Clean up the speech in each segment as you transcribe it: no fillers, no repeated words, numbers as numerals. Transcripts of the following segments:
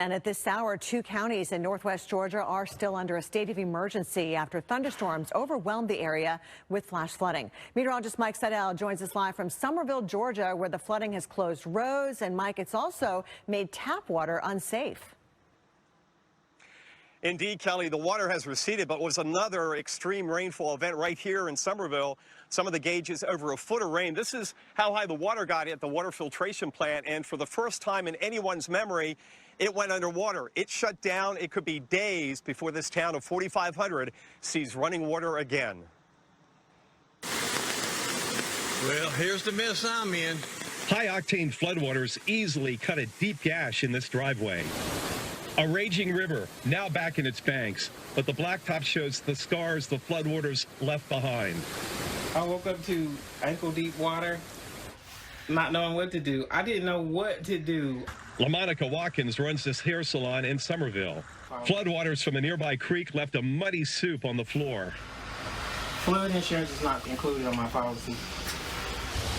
And at this hour, 2 counties in northwest Georgia are still under a state of emergency after thunderstorms overwhelmed the area with flash flooding. Meteorologist Mike Seidel joins us live from Summerville, Georgia, where the flooding has closed roads. And Mike, it's also made tap water unsafe. Indeed, Kelly, the water has receded, but was another extreme rainfall event right here in Summerville. Some of the gauges over a foot of rain. This is how high the water got at the water filtration plant, and for the first time in anyone's memory, it went underwater. It shut down. It could be days before this town of 4,500 sees running water again. Well, here's the mess I'm in. High-octane floodwaters easily cut a deep gash in this driveway. A raging river, now back in its banks, but the blacktop shows the scars the floodwaters left behind. I woke up to ankle-deep water, not knowing what to do. I didn't know what to do. LaMonica Watkins runs this hair salon in Summerville. Floodwaters from a nearby creek left a muddy soup on the floor. Flood insurance is not included on my policy.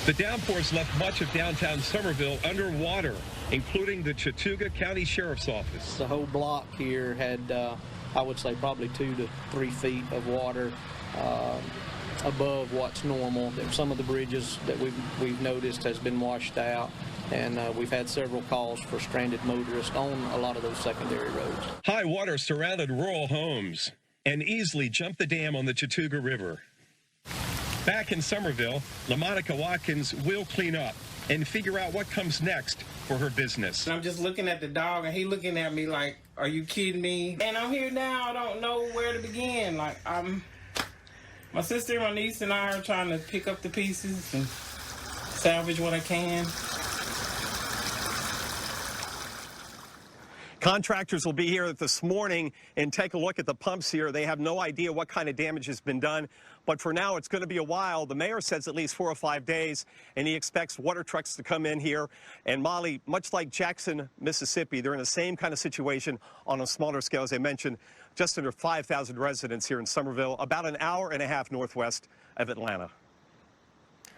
The downpours left much of downtown Summerville underwater, including the Chattooga County Sheriff's Office. The whole block here had, I would say, probably 2 to 3 feet of water above what's normal. Some of the bridges that we've noticed has been washed out, and we've had several calls for stranded motorists on a lot of those secondary roads. High water surrounded rural homes and easily jumped the dam on the Chattooga River. Back in Summerville, LaMonica Watkins will clean up and figure out what comes next for her business. I'm just looking at the dog, and he looking at me like, are you kidding me? And I'm here now. I don't know where to begin. Like, my sister, my niece, and I are trying to pick up the pieces and salvage what I can. Contractors will be here this morning and take a look at the pumps here. They have no idea what kind of damage has been done, but for now it's going to be a while. The mayor says at least 4 or 5 days, and he expects water trucks to come in here. And Molly, much like Jackson, Mississippi, they're in the same kind of situation on a smaller scale. As I mentioned, just under 5,000 residents here in Summerville, about an hour and a half northwest of Atlanta.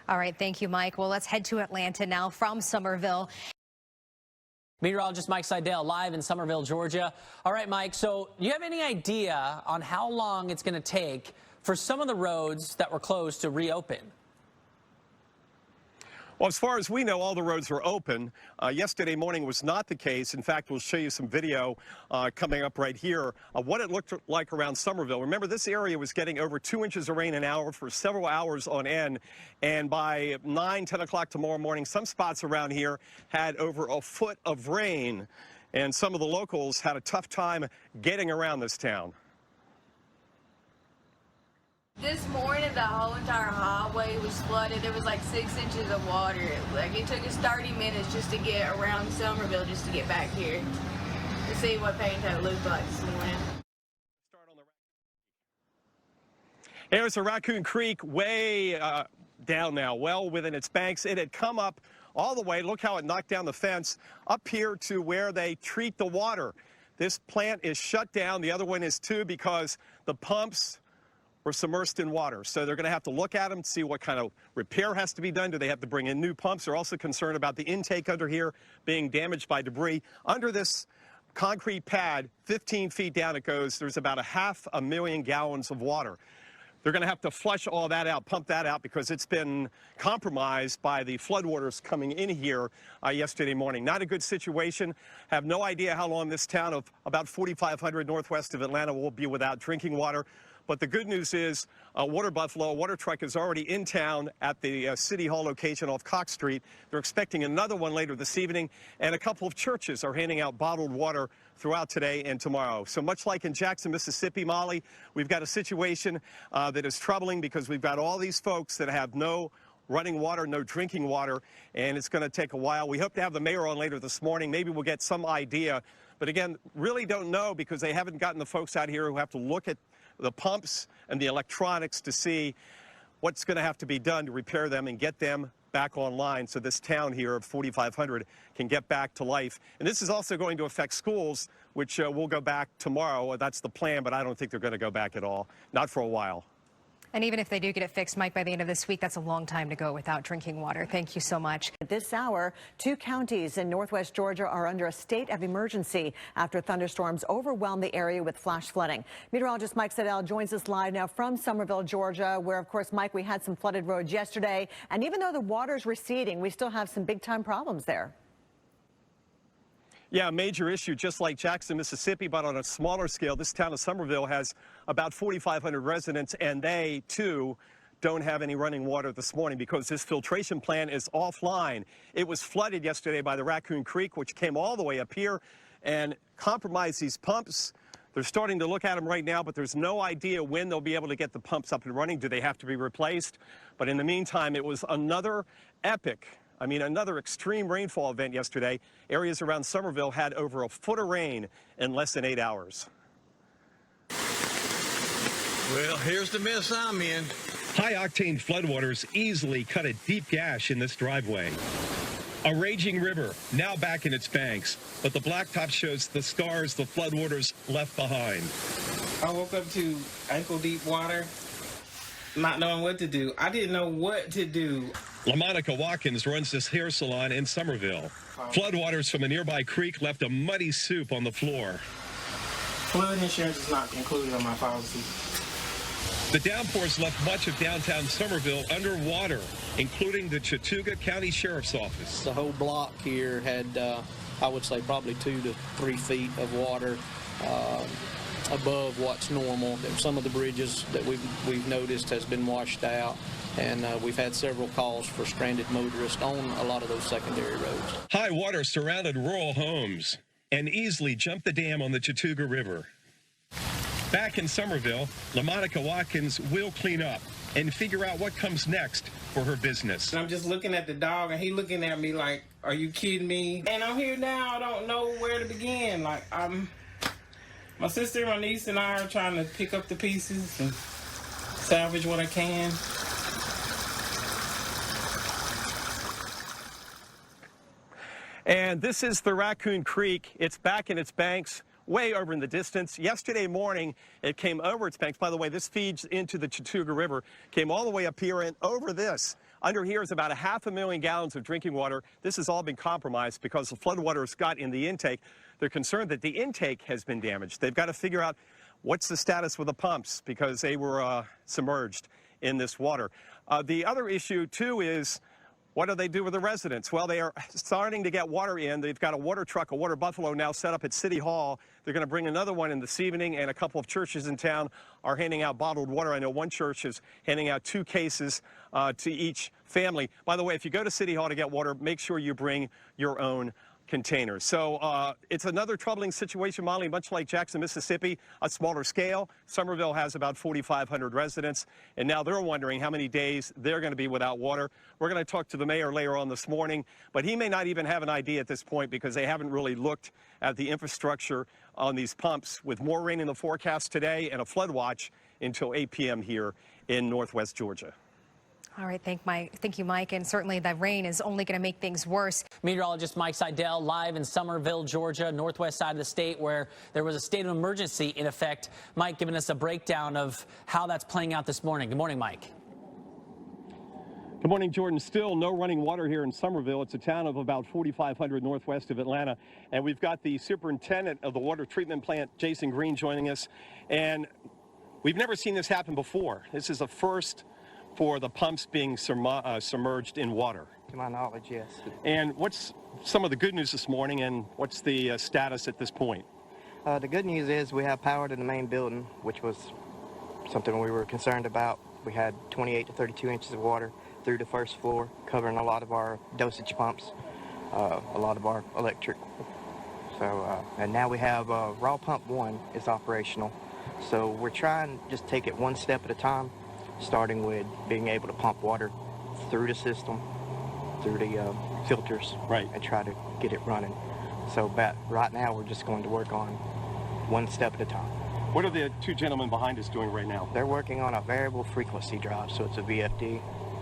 All right, thank you, Mike. Well, let's head to Atlanta now from Summerville. Meteorologist Mike Seidel live in Summerville, Georgia. All right, Mike, so do you have any idea on how long it's going to take for some of the roads that were closed to reopen? Well, as far as we know, all the roads are open. Yesterday morning was not the case. In fact, we'll show you some video coming up right here of what it looked like around Summerville. Remember, this area was getting over 2 inches of rain an hour for several hours on end. And by 9, 10 o'clock tomorrow morning, some spots around here had over a foot of rain. And some of the locals had a tough time getting around this town. This morning, the whole entire highway was flooded. There was like 6 inches of water. Like, it took us 30 minutes just to get around Summerville, just to get back here to see what Panto looked like this morning. Here's a Raccoon Creek way down now, well within its banks. It had come up all the way. Look how it knocked down the fence up here to where they treat the water. This plant is shut down. The other one is too, because the pumps were submerged in water. So they're going to have to look at them, see what kind of repair has to be done. Do they have to bring in new pumps? They're also concerned about the intake under here being damaged by debris. Under this concrete pad, 15 feet down it goes, there's about 500,000 gallons of water. They're going to have to flush all that out, pump that out, because it's been compromised by the floodwaters coming in here yesterday morning. Not a good situation. Have no idea how long this town of about 4,500 northwest of Atlanta will be without drinking water. But the good news is Water Buffalo, a water truck, is already in town at the City Hall location off Cox Street. They're expecting another one later this evening, and a couple of churches are handing out bottled water throughout today and tomorrow. So much like in Jackson, Mississippi, Molly, we've got a situation that is troubling, because we've got all these folks that have no running water, no drinking water, and it's going to take a while. We hope to have the mayor on later this morning. Maybe we'll get some idea. But again, really don't know, because they haven't gotten the folks out here who have to look at the pumps and the electronics to see what's going to have to be done to repair them and get them back online, so this town here of 4,500 can get back to life. And this is also going to affect schools, which will go back tomorrow. That's the plan, but I don't think they're going to go back at all. Not for a while. And even if they do get it fixed, Mike, by the end of this week, that's a long time to go without drinking water. Thank you so much. At this hour, 2 counties in northwest Georgia are under a state of emergency after thunderstorms overwhelmed the area with flash flooding. Meteorologist Mike Seidel joins us live now from Summerville, Georgia, where, of course, Mike, we had some flooded roads yesterday. And even though the water's receding, we still have some big-time problems there. Yeah, a major issue, just like Jackson, Mississippi, but on a smaller scale. This town of Summerville has about 4,500 residents, and they, too, don't have any running water this morning because this filtration plant is offline. It was flooded yesterday by the Raccoon Creek, which came all the way up here and compromised these pumps. They're starting to look at them right now, but there's no idea when they'll be able to get the pumps up and running. Do they have to be replaced? But in the meantime, it was another another extreme rainfall event yesterday. Areas around Summerville had over a foot of rain in less than 8 hours. Well, here's the mess I'm in. High-octane floodwaters easily cut a deep gash in this driveway. A raging river, now back in its banks, but the blacktop shows the scars the floodwaters left behind. I woke up to ankle-deep water, not knowing what to do. I didn't know what to do. LaMonica Watkins runs this hair salon in Summerville. Floodwaters from a nearby creek left a muddy soup on the floor. Flood insurance is not included on my policy. The downpours left much of downtown Summerville underwater, including the Chattooga County Sheriff's Office. The whole block here had, I would say, probably 2 to 3 feet of water above what's normal. Some of the bridges that we've noticed has been washed out, and we've had several calls for stranded motorists on a lot of those secondary roads. High water surrounded rural homes and easily jumped the dam on the Chattooga River. Back in Summerville, LaMonica Watkins will clean up and figure out what comes next for her business. And I'm just looking at the dog, and he looking at me like, are you kidding me? And I'm here now, I don't know where to begin. Like, my sister, my niece, and I are trying to pick up the pieces and salvage what I can. And this is the Raccoon Creek. It's back in its banks, way over in the distance. Yesterday morning, it came over its banks. By the way, this feeds into the Chattooga River, came all the way up here and over this. Under here is about 500,000 gallons of drinking water. This has all been compromised because the floodwaters got in the intake. They're concerned that the intake has been damaged. They've got to figure out what's the status with the pumps because they were submerged in this water. The other issue, too, is what do they do with the residents? Well, they are starting to get water in. They've got a water truck, a water buffalo now set up at City Hall. They're going to bring another one in this evening, and a couple of churches in town are handing out bottled water. I know one church is handing out 2 cases to each family. By the way, if you go to City Hall to get water, make sure you bring your own containers. So it's another troubling situation, Molly, much like Jackson, Mississippi, a smaller scale. Summerville has about 4,500 residents, and now they're wondering how many days they're going to be without water. We're going to talk to the mayor later on this morning, but he may not even have an idea at this point because they haven't really looked at the infrastructure on these pumps with more rain in the forecast today and a flood watch until 8 p.m. here in northwest Georgia. All right, thank you, Mike. And certainly the rain is only going to make things worse. Meteorologist Mike Seidel live in Summerville, Georgia, northwest side of the state where there was a state of emergency in effect. Mike giving us a breakdown of how that's playing out this morning. Good morning, Mike. Good morning, Jordan. Still no running water here in Summerville. It's a town of about 4,500 northwest of Atlanta. And we've got the superintendent of the water treatment plant, Jason Green, joining us. And we've never seen this happen before. This is a first for the pumps being submerged in water. To my knowledge, yes. And what's some of the good news this morning, and what's the status at this point? The good news is we have power to the main building, which was something we were concerned about. We had 28 to 32 inches of water through the first floor, covering a lot of our dosage pumps, a lot of our electric. So, and now we have raw pump 1 is operational. So we're trying to just take it one step at a time, starting with being able to pump water through the system, through the filters, right, and try to get it running. So right now we're just going to work on one step at a time. What are the 2 gentlemen behind us doing right now? They're working on a variable frequency drive, so it's a VFD,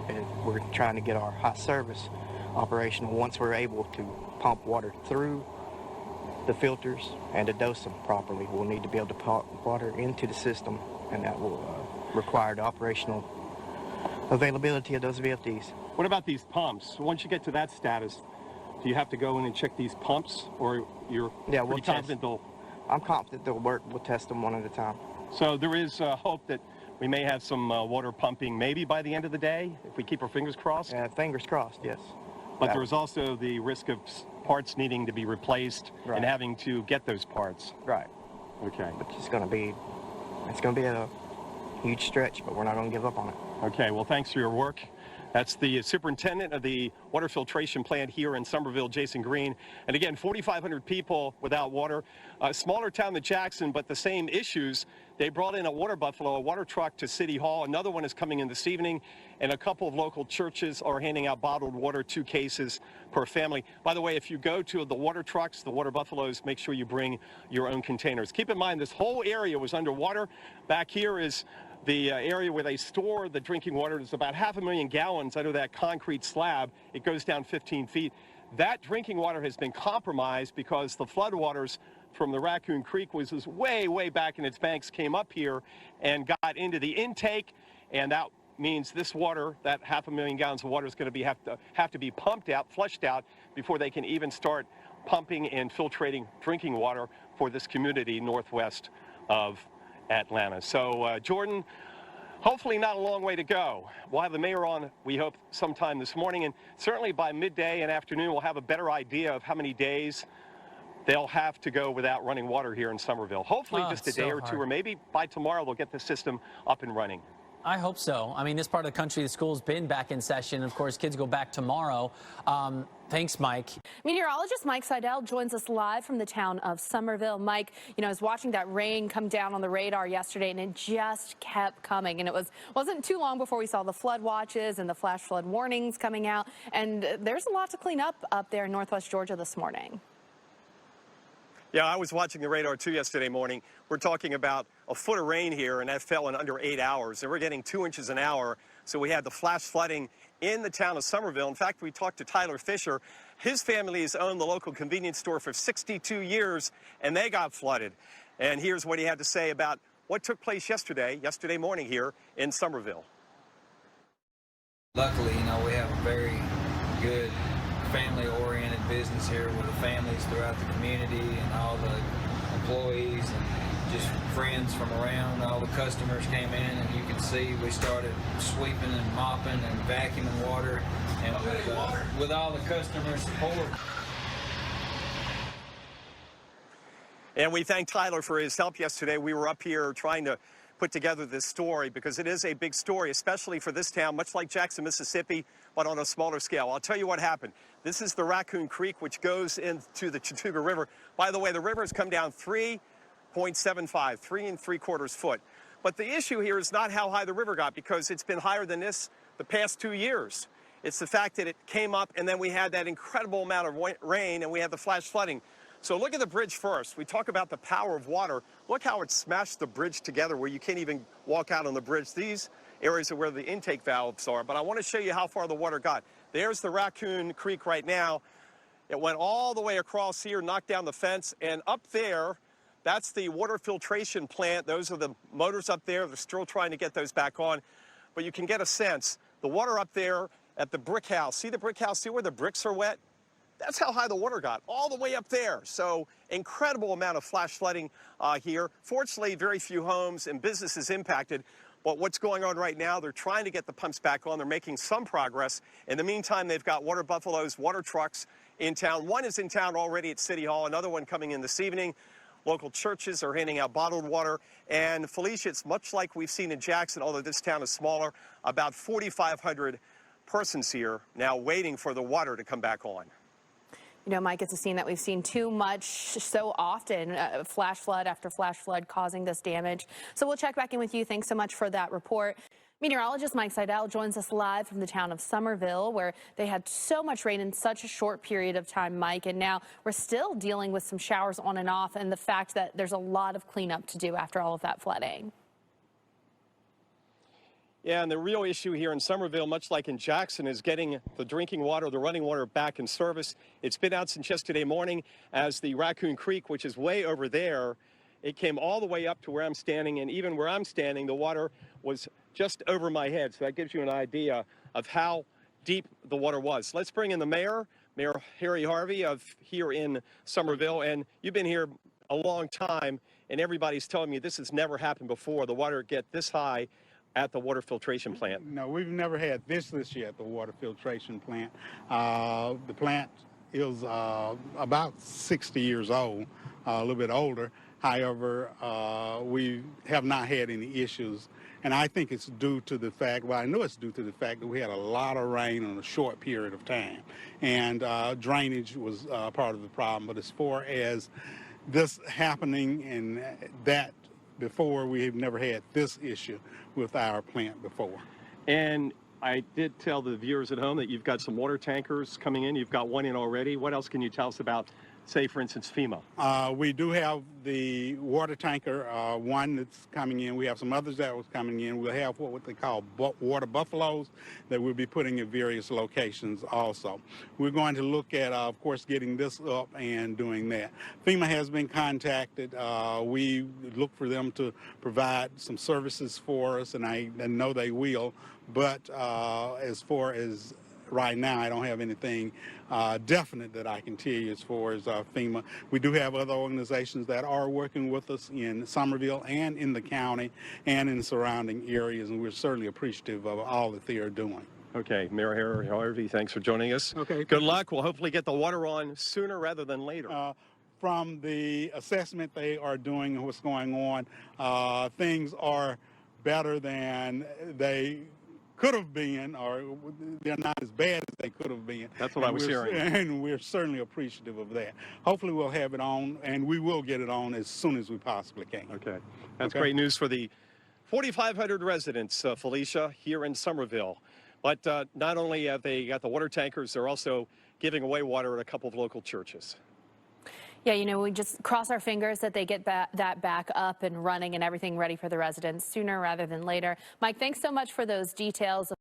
and we're trying to get our high service operational once we're able to pump water through the filters and to dose them properly. We'll need to be able to pump water into the system and that will require the operational availability of those VFDs. What about these pumps? Once you get to that status, do you have to go in and check these pumps, or you're pretty confident they'll... I'm confident they'll work. We'll test them one at a time. So there is hope that we may have some water pumping maybe by the end of the day, if we keep our fingers crossed? Fingers crossed, yes. But there's also the risk of parts needing to be replaced and having to get those parts. Right. Okay. Which is going to be, it's going to be a huge stretch, but we're not going to give up on it. Okay, well, thanks for your work. That's the superintendent of the water filtration plant here in Summerville, Jason Green. And again, 4,500 people without water. A smaller town than Jackson, but the same issues. They brought in a water buffalo, a water truck to City Hall. Another one is coming in this evening. And a couple of local churches are handing out bottled water, 2 cases per family. By the way, if you go to the water trucks, the water buffaloes, make sure you bring your own containers. Keep in mind, this whole area was underwater. Back here is the area where they store the drinking water. There's about 500,000 gallons under that concrete slab. It goes down 15 feet. That drinking water has been compromised because the floodwaters from the Raccoon Creek was way, way back in its banks, came up here and got into the intake. And that means this water, that 500,000 gallons of water, is going to have to be pumped out, flushed out, before they can even start pumping and filtrating drinking water for this community northwest of Atlanta. So, Jordan, hopefully not a long way to go. We'll have the mayor on, we hope, sometime this morning, and certainly by midday and afternoon we'll have a better idea of how many days they'll have to go without running water here in Summerville. Hopefully just a day or two, or maybe by tomorrow they'll get the system up and running. I hope so. I mean, this part of the country, the school's been back in session. Of course, kids go back tomorrow. Thanks, Mike. Meteorologist Mike Seidel joins us live from the town of Summerville. Mike, I was watching that rain come down on the radar yesterday, and it just kept coming. And it wasn't too long before we saw the flood watches and the flash flood warnings coming out. And there's a lot to clean up there in northwest Georgia this morning. Yeah, I was watching the radar too yesterday morning. We're talking about a foot of rain here, and that fell in under 8 hours. And we're getting 2 inches an hour. So we had the flash flooding in the town of Summerville. In fact, we talked to Tyler Fisher. His family has owned the local convenience store for 62 years, and they got flooded. And here's what he had to say about what took place yesterday morning here in Summerville. Luckily, we have a very good family-oriented business here with the families throughout the community and all the employees and just friends from around. All the customers came in, and you can see we started sweeping and mopping and vacuuming water, and with all the customer support. And we thank Tyler for his help yesterday. We were up here trying to put together this story because it is a big story, especially for this town, much like Jackson, Mississippi, but on a smaller scale. I'll tell you what happened. This is the Raccoon Creek, which goes into the Chattooga River. By the way, the river has come down 3.75, 3¾ foot. But the issue here is not how high the river got, because it's been higher than this the past 2 years. It's the fact that it came up, and then we had that incredible amount of rain, and we had the flash flooding. So look at the bridge first. We talk about the power of water. Look how it smashed the bridge together where you can't even walk out on the bridge. These areas are where the intake valves are. But I want to show you how far the water got. There's the Raccoon Creek right now. It went all the way across here, knocked down the fence. And up there, that's the water filtration plant. Those are the motors up there. They're still trying to get those back on. But you can get a sense. The water up there at the brick house. See the brick house? See where the bricks are wet? That's how high the water got, all the way up there. So incredible amount of flash flooding here. Fortunately, very few homes and businesses impacted. But what's going on right now, they're trying to get the pumps back on. They're making some progress. In the meantime, they've got water buffaloes, water trucks in town. One is in town already at City Hall, another one coming in this evening. Local churches are handing out bottled water. And Felicia, it's much like we've seen in Jackson, although this town is smaller, about 4,500 persons here now waiting for the water to come back on. Mike, it's a scene that we've seen too much so often, flash flood after flash flood causing this damage. So we'll check back in with you. Thanks so much for that report. Meteorologist Mike Seidel joins us live from the town of Summerville, where they had so much rain in such a short period of time, Mike, and now we're still dealing with some showers on and off, and the fact that there's a lot of cleanup to do after all of that flooding. Yeah, and the real issue here in Summerville, much like in Jackson, is getting the drinking water, the running water back in service. It's been out since yesterday morning as the Raccoon Creek, which is way over there, It came all the way up to where I'm standing, and even where I'm standing, the water was just over my head. So that gives you an idea of how deep the water was. Let's bring in the mayor, Mayor Harry Harvey of here in Summerville. And you've been here a long time, and everybody's telling me this has never happened before. The water get this high at the water filtration plant. No, we've never had this year at the water filtration plant. The plant is about 60 years old, a little bit older. However, we have not had any issues. And I think it's due to the fact, well, I know it's due to the fact that we had a lot of rain in a short period of time. And drainage was part of the problem. But as far as this happening and that before, we have never had this issue with our plant before. And I did tell the viewers at home that you've got some water tankers coming in. You've got one in already. What else can you tell us about, say, for instance, FEMA? We do have the water tanker, one that's coming in. We have some others that was coming in. We'll have what they call water buffaloes that we'll be putting at various locations also. We're going to look at, of course, getting this up and doing that. FEMA has been contacted. We look for them to provide some services for us, and I know they will. But as far as right now, I don't have anything definite that I can tell you as far as FEMA. We do have other organizations that are working with us in Summerville and in the county and in surrounding areas, and we're certainly appreciative of all that they are doing. Okay, Mayor Harry Harvey, thanks for joining us. Okay. Good luck. We'll hopefully get the water on sooner rather than later. From the assessment they are doing and what's going on, things are better than they could have been, or they're not as bad as they could have been. That's what I was hearing. And we're certainly appreciative of that. Hopefully we'll have it on, and we will get it on as soon as we possibly can. Okay. That's great news for the 4,500 residents, Felicia, here in Summerville. But not only have they got the water tankers, they're also giving away water at a couple of local churches. Yeah, you know, we just cross our fingers that they get that back up and running and everything ready for the residents sooner rather than later. Mike, thanks so much for those details.